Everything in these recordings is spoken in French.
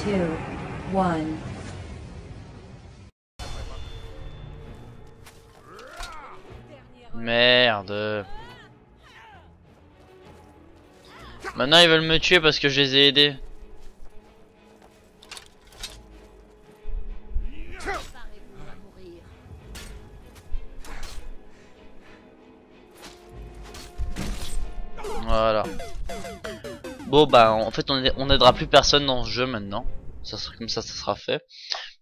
2, 1. Merde. Maintenant ils veulent me tuer parce que je les ai aidés. Voilà. Bon bah en fait on aidera plus personne dans ce jeu maintenant. Ça sera comme ça sera fait.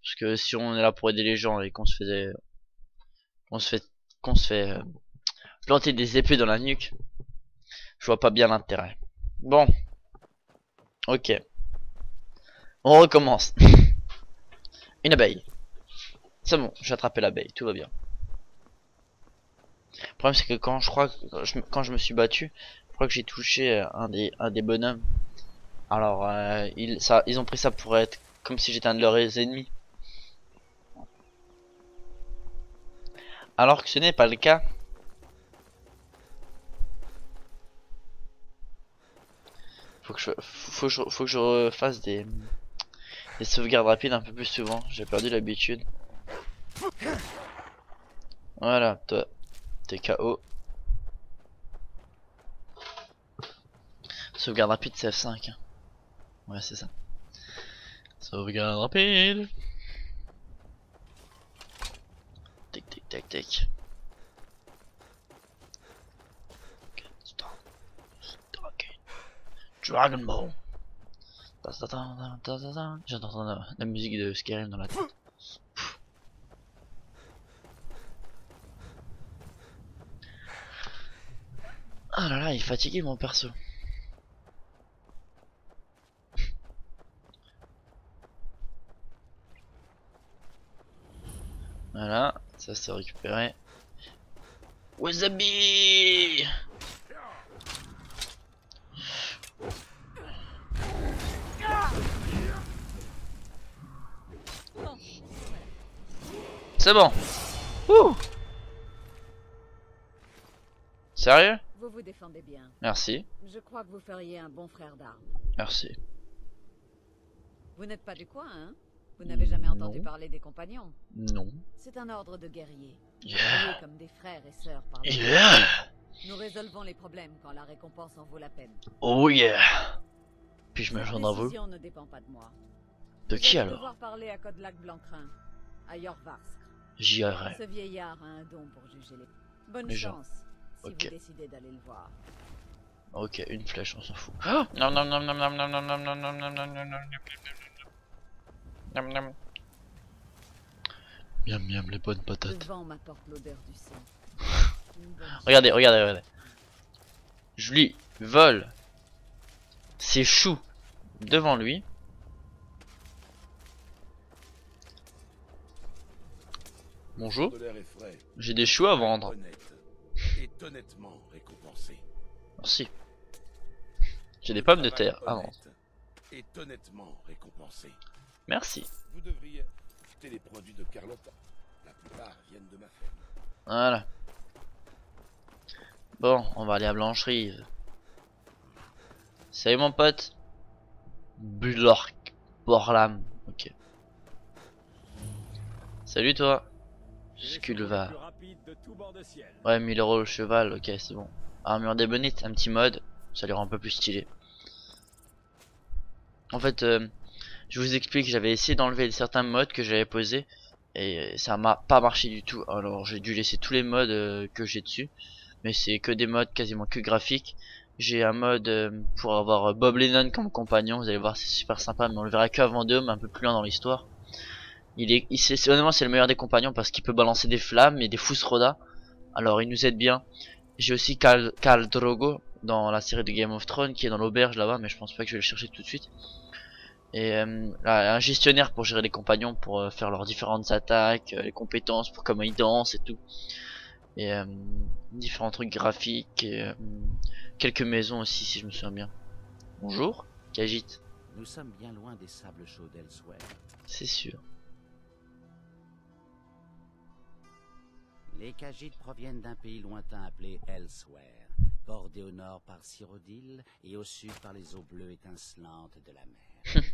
Parce que si on est là pour aider les gens et qu'on se fait qu'on se fait planter des épées dans la nuque, je vois pas bien l'intérêt. Bon, ok, on recommence. Une abeille. C'est bon, j'ai attrapé l'abeille, tout va bien. Le problème c'est que quand quand je me suis battu, je crois que j'ai touché un des bonhommes. Alors ils ont pris ça pour être comme si j'étais un de leurs ennemis. Alors que ce n'est pas le cas. Faut que je refasse des sauvegardes rapides un peu plus souvent. J'ai perdu l'habitude. Voilà, toi, t'es KO. Sauvegarde rapide, c'est F5. Hein. Ouais, c'est ça. Sauvegarde rapide. Tic tic tac tac. Dragon Ball. J'entends la musique de Skyrim dans la tête. Ah là là, il est fatigué mon perso. Voilà, ça c'est récupéré. Wasabi! C'est bon. Ouh. Sérieux? Vous vous défendez bien. Merci. Je crois que vous feriez un bon frère d'armes. Merci. Vous n'êtes pas du coin, hein? Vous n'avez jamais entendu Non. parler des compagnons? Non. C'est un ordre de guerriers. Yeah. Liés comme des frères et sœurs par la Yeah. Nous résolvons les problèmes quand la récompense en vaut la peine. Oh yeah. Puis je me Cette joindre à vous. décision ne dépend pas de moi. De qui Vous allez alors? devoir parler à Kodlak Blancrin, à Yorvarsk. J'y irai. Ce vieillard a un don pour juger les... Bonne Les gens. chance, si Ok. vous décidez d'aller le voir. Ok, une flèche, on s'en fout. Oh non non non non non non non non non non non non non non non. Miam miam les bonnes Le patates. vent m'apporte l'odeur du sang. Une bonne chance. Regardez, regardez, regardez. Je lui vole ses choux devant lui. Bonjour. J'ai des choux à vendre. Et honnêtement récompensé. Merci. J'ai des pommes de terre à vendre. Et honnêtement récompensé. Merci. Vous devriez acheter les produits de Carlotta. La plupart viennent de ma ferme. Voilà. Bon, on va aller à Blancherie. Salut mon pote. Bulork. Borlam. Ok. Salut toi. Sculva. Ouais, 1000 € le cheval. Ok, c'est bon. Armure d'ébonite, un petit mode. Ça lui rend un peu plus stylé. En fait, je vous explique, j'avais essayé d'enlever certains modes que j'avais posés. Et ça m'a pas marché du tout. Alors j'ai dû laisser tous les modes que j'ai dessus. Mais c'est que des modes quasiment que graphiques. J'ai un mode pour avoir Bob Lennon comme compagnon. Vous allez voir, c'est super sympa. Mais on le verra que à Vendôme, un peu plus loin dans l'histoire. Honnêtement, c'est le meilleur des compagnons parce qu'il peut balancer des flammes et des Fusroda. Alors il nous aide bien. J'ai aussi Khal Drogo dans la série de Game of Thrones qui est dans l'auberge là-bas. Mais je pense pas que je vais le chercher tout de suite. Et là, un gestionnaire pour gérer les compagnons, pour faire leurs différentes attaques, les compétences, pour comment ils dansent et tout. Et différents trucs graphiques et quelques maisons aussi si je me souviens bien. Bonjour, Khajiit. Nous sommes bien loin des sables chauds d'Elsewhere. C'est sûr. Les Khajiits proviennent d'un pays lointain appelé Elsewhere, bordé au nord par Cyrodiil et au sud par les eaux bleues étincelantes de la mer.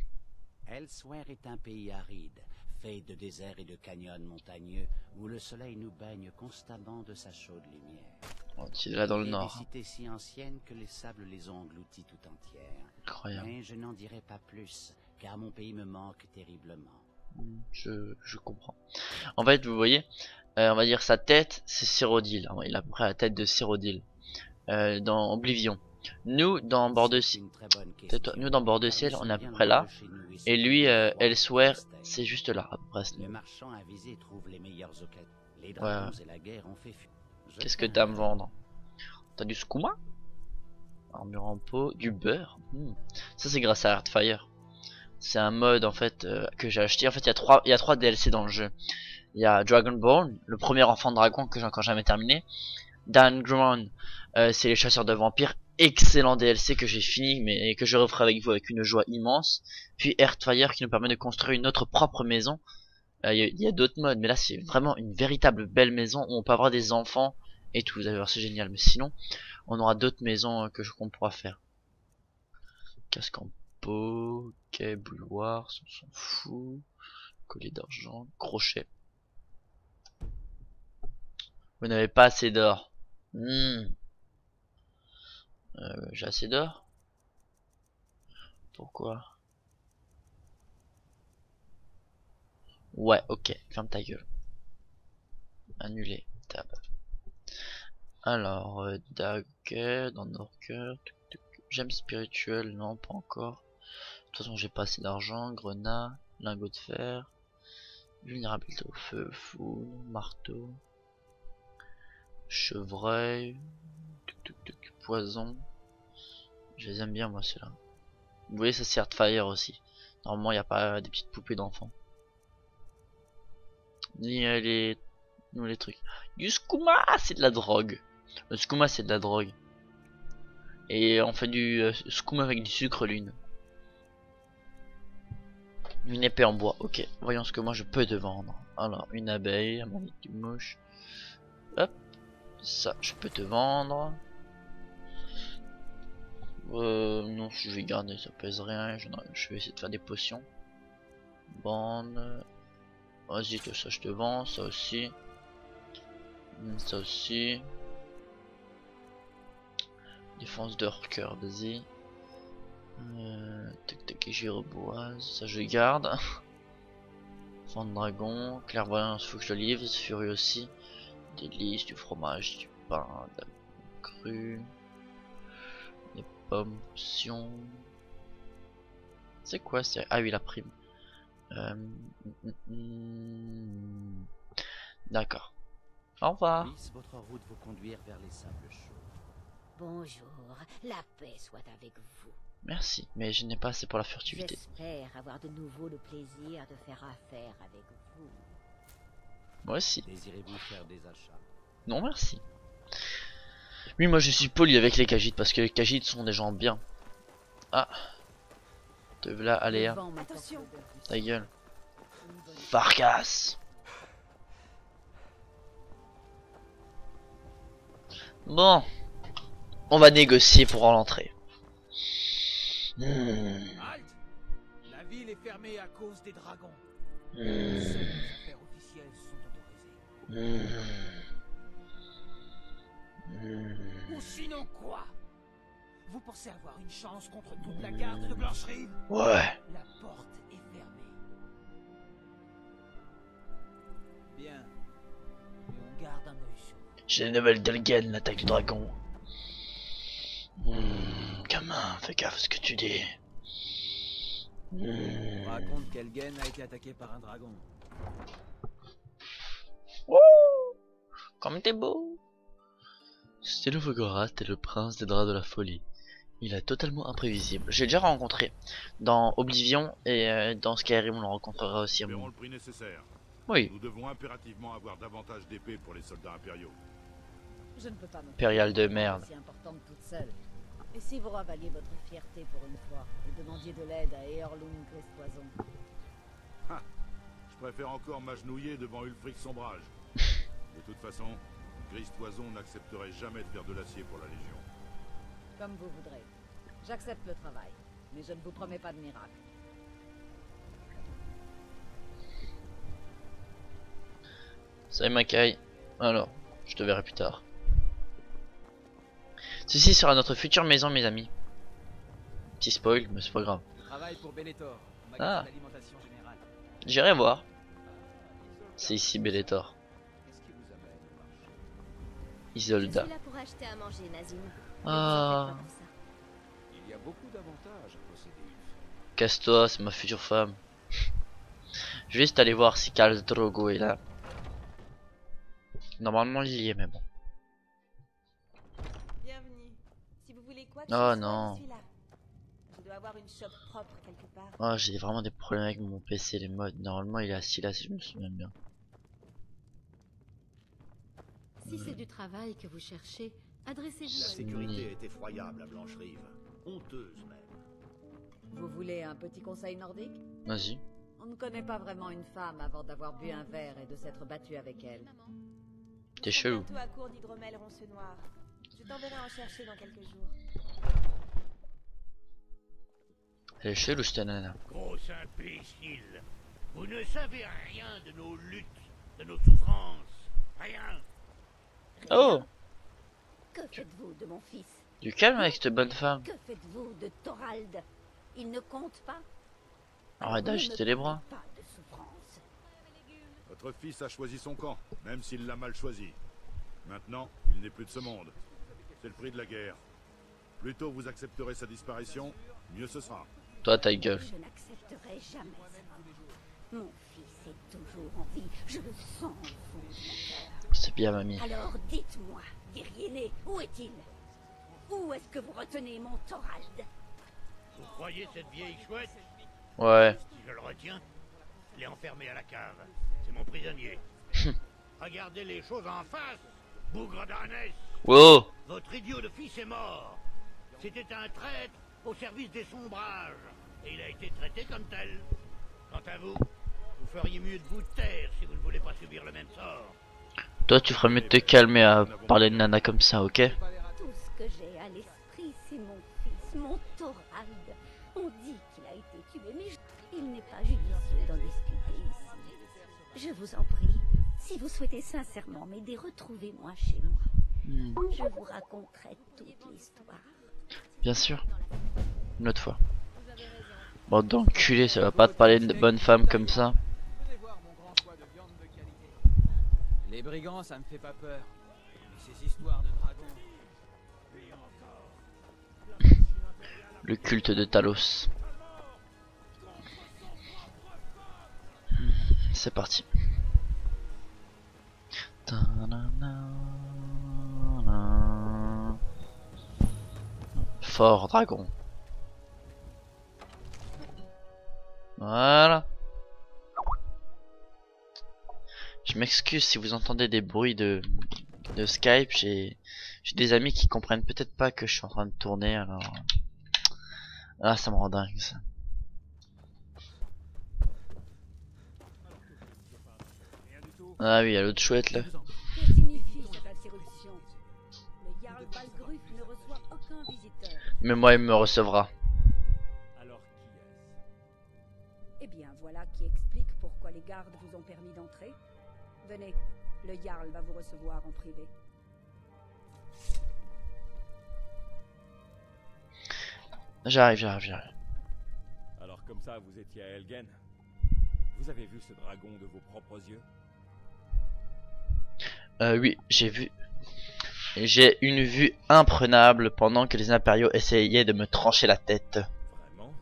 Elsewhere est un pays aride, fait de déserts et de canyons montagneux, où le soleil nous baigne constamment de sa chaude lumière. Oh, c'est là dans le Il y a nord. des cités si anciennes que les sables les ont englouties tout entières. Incroyable. Mais je n'en dirai pas plus, car mon pays me manque terriblement. Je comprends. En fait, vous voyez, on va dire sa tête, c'est Cyrodiil. Il a à peu près la tête de Cyrodiil. Dans Oblivion. Nous, dans Bord de Ciel, nous dans Bord de Ciel, on est à peu près là. Et lui, Elsewhere, c'est juste là, à peu près. Le marchand avisé trouve les meilleures occasions. Les dragons et la guerre ont fait fuir. Qu'est-ce que t'as à me vendre? T'as du skouma? Armure en peau, du beurre. Ça c'est grâce à Heartfire. C'est un mode en fait que j'ai acheté. En fait il y a trois DLC dans le jeu. Il y a Dragonborn, le premier enfant de dragon que j'ai encore jamais terminé. Dangrun, c'est les chasseurs de vampires. Excellent DLC que j'ai fini mais que je referai avec vous avec une joie immense. Puis Heartfire qui nous permet de construire notre propre maison. Il y a d'autres modes mais là c'est vraiment une véritable belle maison où on peut avoir des enfants et tout. Vous allez voir c'est génial. Mais sinon on aura d'autres maisons qu'on pourra faire. Casque en peau, quai, bouilloire, on s'en fout. Collier d'argent, crochet. Vous n'avez pas assez d'or. J'ai assez d'or. Pourquoi? Ouais, ok, ferme ta gueule. Annuler, tab. Alors, dagger, dans Norker, gemme spirituelle, non, pas encore. De toute façon, j'ai pas assez d'argent, grenade, lingot de fer, vulnérabilité au feu, fou, marteau, chevreuil, poison. Je les aime bien, moi, ceux-là. Vous voyez, ça c'est Heartfire aussi. Normalement, il n'y a pas des petites poupées d'enfants. Ni les trucs. Du skouma, c'est de la drogue. Le skouma, c'est de la drogue. Et on fait du skouma avec du sucre lune. Une épée en bois, ok. Voyons ce que moi je peux te vendre. Alors, une abeille, un magnifique mouche. Hop. Ça, je peux te vendre. Non, je vais garder, ça pèse rien. Je vais essayer de faire des potions. Bande. Vas-y, tout ça, je te vends. Ça aussi. Ça aussi. Défense de cœur, vas-y. Tac tac, gyroboise, ça je garde. Enfant de dragon, clairvoyance, faut que je le livre. Furie aussi. Délice, du fromage, du pain, de la crue. Des pommes, potions. C'est quoi c'est? Ah oui, la prime. D'accord. Au revoir. Lys, votre route vous conduire vers les sables chauds. Bonjour, la paix soit avec vous. Merci, mais je n'ai pas assez pour la furtivité. J'espère avoir de nouveau le plaisir de faire affaire avec vous. Moi aussi. Désirez-vous faire des achats? Non, merci. Oui, moi je suis poli avec les Khajiits parce que les Khajiits sont des gens bien. Ah. Te voilà, allez, hein. Attention. Ta gueule. Farkas. Bon. On va négocier pour rentrer. Halte! La ville est fermée à cause des dragons. Seules les affaires officielles sont autorisées. Ou sinon quoi? Vous pensez avoir une chance contre toute la garde de Blancherie? Ouais. La porte est fermée. Bien. Et on garde un œil sur vous. J'ai des nouvelles d'Elgen, l'attaque du dragon. Gamin, fais gaffe à ce que tu dis. On raconte qu'Elgen a été attaqué par un dragon. Comme t'es beau. Stelofogora était le prince des draps de la folie. Il est totalement imprévisible. J'ai déjà rencontré dans Oblivion et dans Skyrim on le rencontrera aussi. Verrons le prix nécessaire. Oui. Nous devons impérativement avoir davantage d'épées pour les soldats impériaux. Je ne peux pas me Impérial de merde. si importante toute seule. Et si vous ravaliez votre fierté pour une fois et demandiez de l'aide à Eorlund Gristoison? Je préfère encore m'agenouiller devant Ulfric Sombrage. De toute façon, Gristoison n'accepterait jamais de faire de l'acier pour la Légion. Comme vous voudrez. J'accepte le travail, mais je ne vous promets pas de miracle. Salut Makai. Alors, je te verrai plus tard. Ceci sera notre future maison, mes amis. Petit spoil, mais c'est pas grave. Je travaille pour Bellator, Ah. magasin d'alimentation générale. J'irai voir. C'est ici Bellator. Qu'est-ce qui vous amène au marché? Je Isolda. suis là pour acheter à manger, Nazim. Ah. Ne vous en faites pas pour ça. Il y a beaucoup d'avantages à posséder une femme. Casse-toi, c'est ma future femme. Je vais juste aller voir si Khal Drogo est là. Normalement il y est, mais bon. Bienvenue. Si vous voulez quoi, Oh non. je suis là. Je dois avoir une shop propre quelque part. Oh, j'ai vraiment des problèmes avec mon PC, les modes. Normalement il est assis là si je me souviens bien. Si c'est du travail que vous cherchez, adressez-vous La à sécurité est effroyable à Blancherive. Honteuse même. Vous voulez un petit conseil nordique? Vas-y. On ne connaît pas vraiment une femme avant d'avoir bu un verre et de s'être battu avec elle. T'es chelou. Bientôt à court d'hydromel ronce noir. Je t'enverrai en chercher dans quelques jours. Elle est chelou cette nana. Gros imbécile, vous ne savez rien de nos luttes, de nos souffrances. Rien. Oh, Que faites-vous de mon fils? du calme avec cette bonne femme. Que faites-vous de Thorald? Il ne compte pas? Arrête Vous ne d'agiter me les bras. parlez pas de souffrance. Votre fils a choisi son camp, même s'il l'a mal choisi. Maintenant, il n'est plus de ce monde. C'est le prix de la guerre. Plus tôt vous accepterez sa disparition, mieux ce sera. Toi ta gueule. Je n'accepterai jamais ça. Mon fils est toujours en vie. Je le sens au fond de mon cœur. C'est bien mamie. Alors dites-moi, guerrier né, où est-il? Où est-ce que vous retenez mon Thorald? Vous croyez cette vieille chouette? Ouais. Si je le retiens, je l'ai enfermé à la cave. C'est mon prisonnier. Regardez les choses en face, bougre d'ânesse. Wow. Votre idiot de fils est mort. C'était un traître au service des sombrages. Et il a été traité comme tel. Quant à vous, vous feriez mieux de vous taire si vous ne voulez pas subir le même sort. Toi tu ferais mieux de te calmer à parler de nana comme ça, ok? Tout ce que j'ai à l'esprit, c'est mon fils, mon Thorald. On dit qu'il a été tué, mais il n'est pas judicieux d'en discuter ici. Je vous en prie, si vous souhaitez sincèrement m'aider, retrouvez-moi chez moi. Je vous raconterai toute l'histoire. Bien sûr. Une autre fois. Bon d'enculé, ça va pas te parler de bonne femme comme ça. Venez voir mon grand choix de viande de qualité. Les brigands, ça me fait pas peur. Mais ces histoires de dragons. Le culte de Talos. C'est parti. Fort dragon. Voilà. Je m'excuse si vous entendez des bruits de Skype. J'ai des amis qui comprennent peut-être pas que je suis en train de tourner, alors ah ça me rend dingue ça. Ah oui, il y a l'autre chouette là. Que signifie cette interruption? Le Jarl Balgruf ne reçoit aucun visiteur. Mais moi il me recevra. Alors qui est-ce? Eh bien, voilà qui explique pourquoi les gardes vous ont permis d'entrer. Venez, le Jarl va vous recevoir en privé. J'arrive. Alors comme ça, vous étiez à Elgen? Vous avez vu ce dragon de vos propres yeux? Oui, j'ai vu. J'ai une vue imprenable pendant que les impériaux essayaient de me trancher la tête. Vraiment?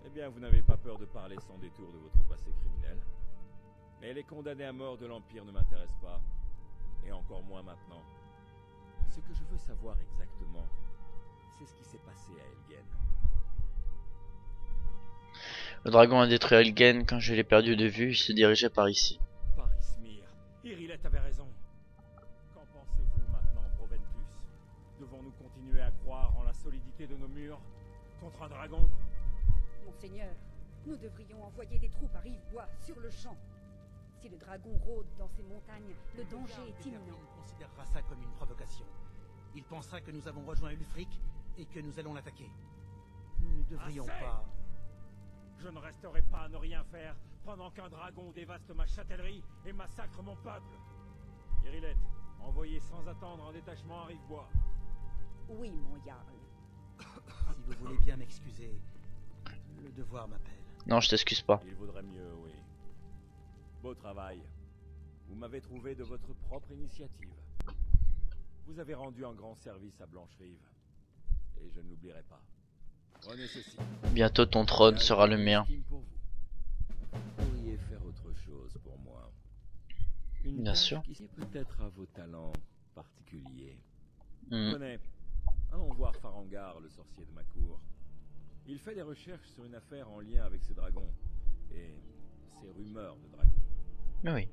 Eh bien, vous n'avez pas peur de parler sans détour de votre passé criminel. Mais les condamnés à mort de l'Empire ne m'intéressent pas. Et encore moins maintenant. Ce que je veux savoir exactement, c'est ce qui s'est passé à Elgen. Le dragon a détruit Elgen quand je l'ai perdu de vue, il se dirigeait par ici. Parismir, Irilette avait raison. Qu'en pensez-vous maintenant, Proventus? Devons-nous continuer à croire en la solidité de nos murs contre un dragon? Monseigneur, nous devrions envoyer des troupes à Rive-Bois sur le champ. Si le dragon rôde dans ces montagnes, le danger est imminent. Il considérera ça comme une provocation. Il pensera que nous avons rejoint Ulfric et que nous allons l'attaquer. Nous ne devrions Assez. pas... Je ne resterai pas à ne rien faire pendant qu'un dragon dévaste ma châtellerie et massacre mon peuple. Irilette, envoyez sans attendre un détachement à Rivebois. Oui, mon Jarl. Si vous voulez bien m'excuser, le devoir m'appelle. Non, je t'excuse pas. Il vaudrait mieux, oui. Beau travail. Vous m'avez trouvé de votre propre initiative. Vous avez rendu un grand service à Blancherive. Et je ne l'oublierai pas. Prenez ceci. Bientôt ton trône sera le mien. Pour vous. Vous pourriez faire autre chose pour moi. Une Bien tâche sûr. qui est peut-être à vos talents particuliers. Hmm. Venez, allons voir Farangar, le sorcier de ma cour. Il fait des recherches sur une affaire en lien avec ces dragons et ces rumeurs de dragons. Mais oui.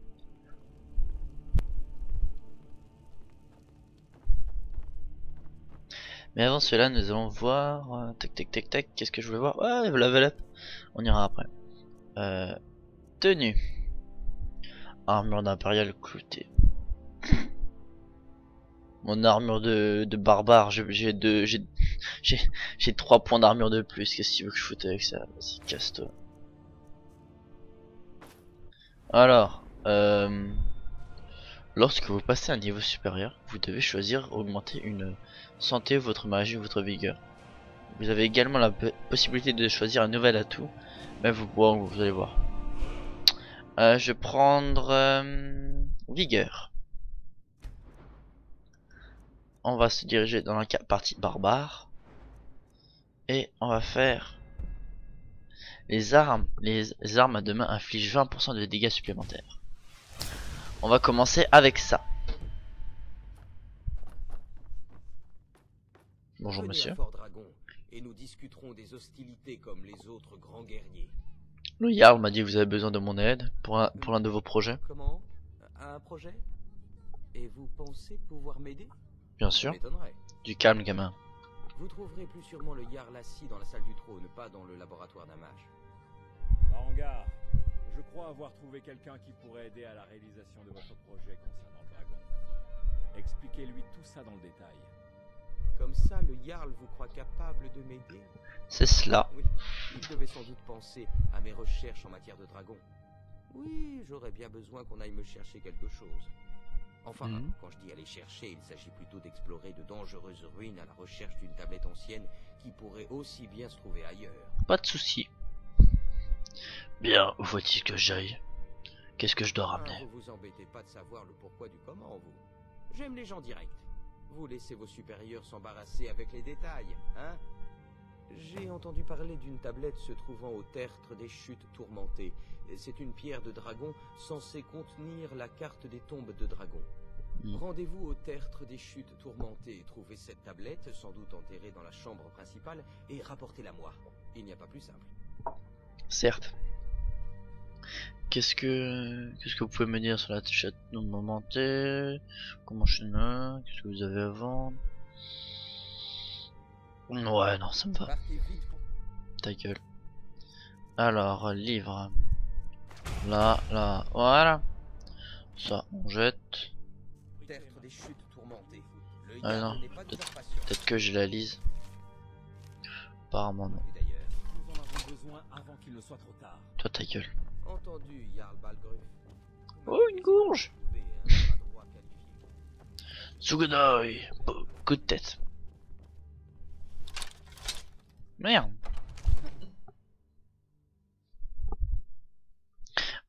Mais avant cela, nous allons voir. Tac tac tac tac. Qu'est-ce que je voulais voir? Ouais, level up. On ira après. Tenue. Armure d'impérial cloutée. Mon armure de barbare, j'ai 3 points d'armure de plus. Qu'est-ce que tu veux que je foute avec ça? Vas-y, casse-toi. Alors, lorsque vous passez à un niveau supérieur, vous devez choisir augmenter une santé, votre magie ou votre vigueur. Vous avez également la possibilité de choisir un nouvel atout, mais vous allez voir. Je vais prendre vigueur. On va se diriger dans la partie barbare et on va faire les armes. Les armes à deux mains infligent 20% de dégâts supplémentaires. On va commencer avec ça. Bonjour Venez monsieur. à Fort Dragon et nous discuterons des hostilités comme les autres grands guerriers. Le Jarl m'a dit que vous avez besoin de mon aide pour l'un de vos projets. Comment? Un projet? Et vous pensez pouvoir m'aider? Bien sûr. Ça m'étonnerait. Du calme, gamin. Vous trouverez plus sûrement le Jarl assis dans la salle du trône, pas dans le laboratoire d'un mage. Farangar, je crois avoir trouvé quelqu'un qui pourrait aider à la réalisation de votre projet concernant le dragon. Expliquez-lui tout ça dans le détail. Comme ça, le Jarl vous croit capable de m'aider? C'est cela. Oui, il devait sans doute penser à mes recherches en matière de dragon. Oui, j'aurais bien besoin qu'on aille me chercher quelque chose. Enfin, quand je dis aller chercher, il s'agit plutôt d'explorer de dangereuses ruines à la recherche d'une tablette ancienne qui pourrait aussi bien se trouver ailleurs. Pas de souci. Bien, où faut-il que j'aille? Qu'est-ce que je dois ramener? Vous vous embêtez pas de savoir le pourquoi du comment, vous. J'aime les gens directs. Vous laissez vos supérieurs s'embarrasser avec les détails, hein? J'ai entendu parler d'une tablette se trouvant au tertre des chutes tourmentées. C'est une pierre de dragon censée contenir la carte des tombes de dragons. Rendez-vous au tertre des chutes tourmentées, trouvez cette tablette, sans doute enterrée dans la chambre principale, et rapportez-la moi. Il n'y a pas plus simple. Certes. Qu'est-ce que vous pouvez me dire sur la chat momentée? Comment je suis là? Qu'est-ce que vous avez à vendre? Ouais, non, ça me va. Ta gueule. Alors, livre. Là, voilà. Ça, on jette. Tertre des chutes tourmentées. Ah non, peut-être que je la lise. Apparemment non. Nous en avons besoin avant qu'il ne soit trop tard. Toi ta gueule. Entendu, Jarl Balgruuf. Oh, une gourge. Sugodoi. Coup de tête. Merde.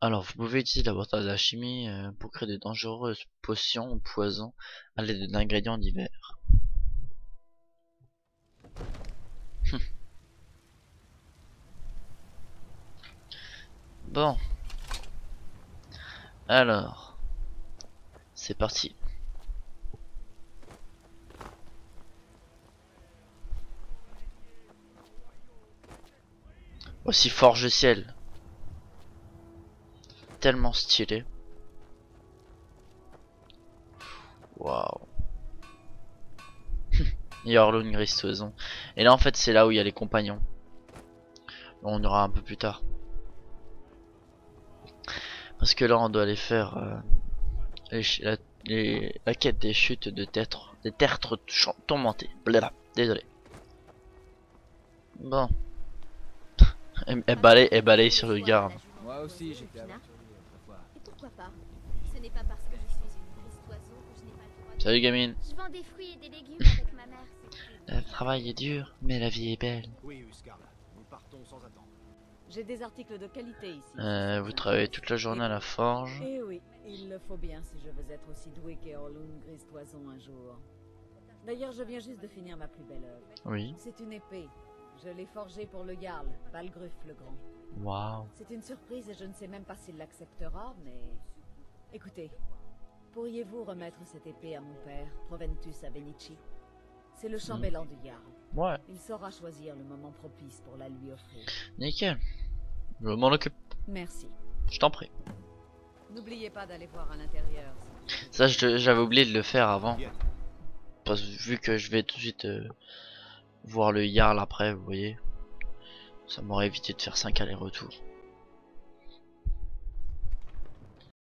Alors, vous pouvez utiliser le laboratoire de la chimie pour créer de dangereuses potions ou poisons à l'aide d'ingrédients divers. Bon. Alors. C'est parti. Aussi forge ciel. Tellement stylé. Waouh. Yorlun Gristoison. Et là en fait c'est là où il y a les compagnons. On aura un peu plus tard. Parce que là on doit aller faire la quête des chutes de tertres. Des tertres tourmentés. Blablabla. Désolé. Bon. Elle balaye sur le garde. Ouais, Moi aussi, j'étais Pina. aventurier autrefois. Et pourquoi pas? Ce n'est pas parce que je suis une grise oiseau que je n'ai pas le droit de... Salut gamine. Je vends des fruits et des légumes avec ma mère, c'est tout. Le travail est dur, mais la vie est belle. Oui, Scarla, nous partons sans attendre. J'ai des articles de qualité ici. Vous travaillez toute la journée à la forge. Eh oui, il le faut bien si je veux être aussi doué qu'Eorlund Grise Toison un jour. D'ailleurs, je viens juste de finir ma plus belle œuvre. Oui. C'est une épée. Je l'ai forgée pour le Jarl, Balgruf le Grand. Waouh. C'est une surprise et je ne sais même pas s'il l'acceptera, mais... Écoutez, pourriez-vous remettre cette épée à mon père, Proventus Avenici? C'est le chambellan du Jarl. Ouais. Il saura choisir le moment propice pour la lui offrir. Nickel. Je m'en occupe. Merci. Je t'en prie. N'oubliez pas d'aller voir à l'intérieur. Ça, j'avais oublié de le faire avant. Parce que vu que je vais tout de suite voir le Jarl après, vous voyez. Ça m'aurait évité de faire 5 allers-retours.